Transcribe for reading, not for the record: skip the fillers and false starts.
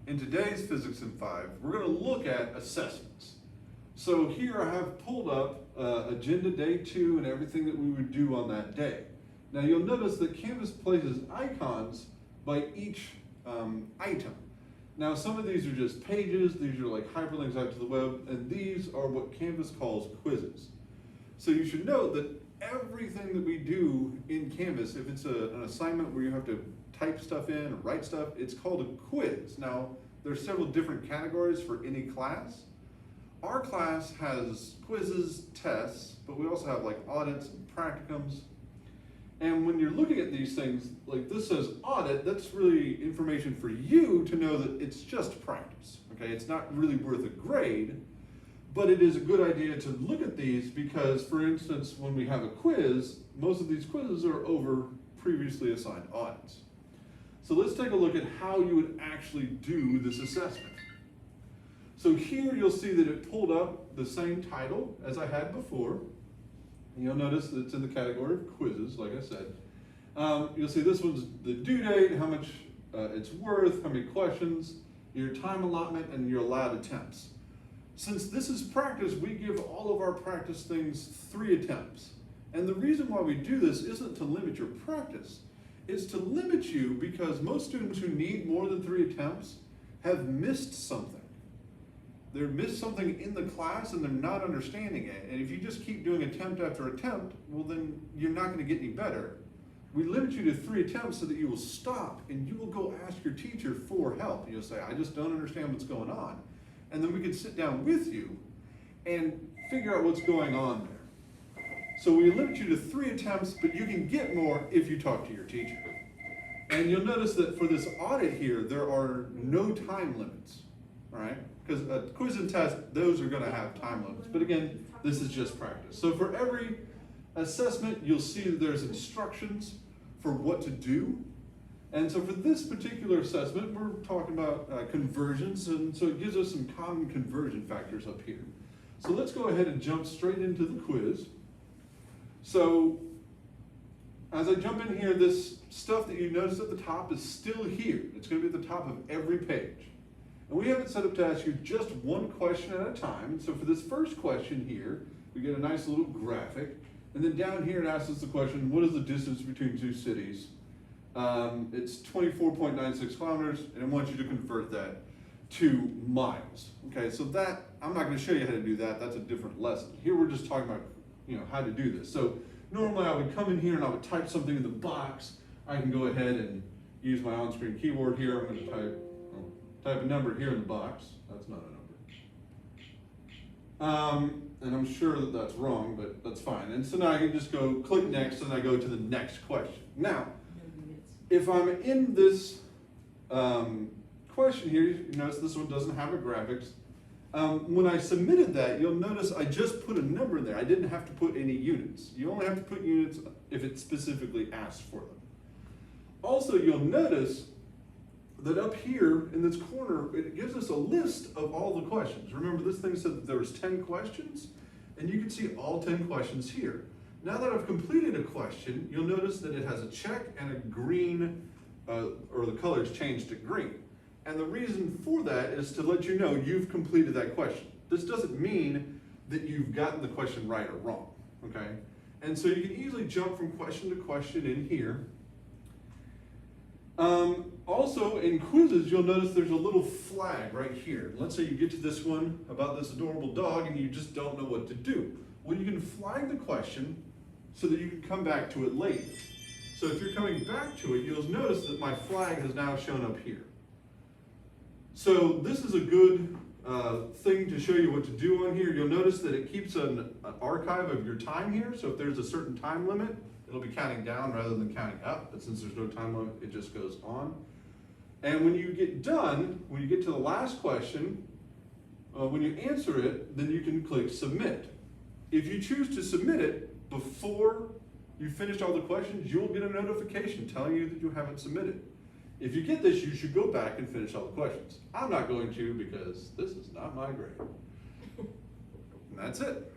In today's Physics in 5, we're going to look at assessments. So here I have pulled up agenda day 2 and everything that we would do on that day. Now you'll notice that Canvas places icons by each item. Now some of these are just pages, these are like hyperlinks out to the web, and these are what Canvas calls quizzes. So you should note that everything that we do in Canvas, if it's an assignment where you have to type stuff in or write stuff, it's called a quiz. Now, there's several different categories for any class. Our class has quizzes, tests, but we also have like audits and practicums. And when you're looking at these things, like this says audit, that's really information for you to know that it's just practice, okay? It's not really worth a grade, but it is a good idea to look at these because, for instance, when we have a quiz, most of these quizzes are over previously assigned audits. So let's take a look at how you would actually do this assessment. So here you'll see that it pulled up the same title as I had before. And you'll notice that it's in the category of quizzes, like I said. You'll see this one's the due date, how much it's worth, how many questions, your time allotment, and your allowed attempts. Since this is practice, we give all of our practice things 3 attempts. And the reason why we do this isn't to limit your practice. Is to limit you because most students who need more than 3 attempts have missed something. They've missed something in the class and they're not understanding it. And if you just keep doing attempt after attempt, well then you're not going to get any better. We limit you to 3 attempts so that you will stop and you will go ask your teacher for help. You'll say, I just don't understand what's going on. And then we can sit down with you and figure out what's going on there. So we limit you to 3 attempts, but you can get more if you talk to your teacher. And you'll notice that for this audit here, there are no time limits, all right? Because a quiz and test, those are gonna have time limits. But again, this is just practice. So for every assessment, you'll see that there's instructions for what to do. And so for this particular assessment, we're talking about conversions, and so it gives us some common conversion factors up here. So let's go ahead and jump straight into the quiz. So, as I jump in here, this stuff that you notice at the top is still here. It's going to be at the top of every page. And we have it set up to ask you just one question at a time. So for this first question here, we get a nice little graphic. And then down here it asks us the question, what is the distance between 2 cities? It's 24.96 kilometers, and I want you to convert that to miles. Okay, so that, I'm not going to show you how to do that. That's a different lesson. Here we're just talking about how to do this. So normally I would come in here and I would type something in the box. I can go ahead and use my on-screen keyboard here. I'm going to type a number here in the box. That's not a number. And I'm sure that that's wrong, but that's fine. And so now I can just go click next and I go to the next question. Now, if I'm in this question here, you notice this one doesn't have a graphics. When I submitted that, you'll notice I just put a number in there. I didn't have to put any units. You only have to put units if it specifically asks for them. Also, you'll notice that up here in this corner, it gives us a list of all the questions. Remember, this thing said that there was 10 questions, and you can see all 10 questions here. Now that I've completed a question, you'll notice that it has a check and a green, or the color's changed to green. And the reason for that is to let you know you've completed that question. This doesn't mean that you've gotten the question right or wrong, okay? And so you can easily jump from question to question in here. Also in quizzes, you'll notice there's a little flag right here. Let's say you get to this one about this adorable dog and you just don't know what to do. Well, you can flag the question so that you can come back to it later. So if you're coming back to it, you'll notice that my flag has now shown up here. So this is a good thing to show you what to do on here. You'll notice that it keeps an archive of your time here. So if there's a certain time limit, it'll be counting down rather than counting up. But since there's no time limit, it just goes on. And when you get done, when you get to the last question, when you answer it, then you can click submit. If you choose to submit it before you finish all the questions, you'll get a notification telling you that you haven't submitted. If you get this, you should go back and finish all the questions. I'm not going to because this is not my grade. And that's it.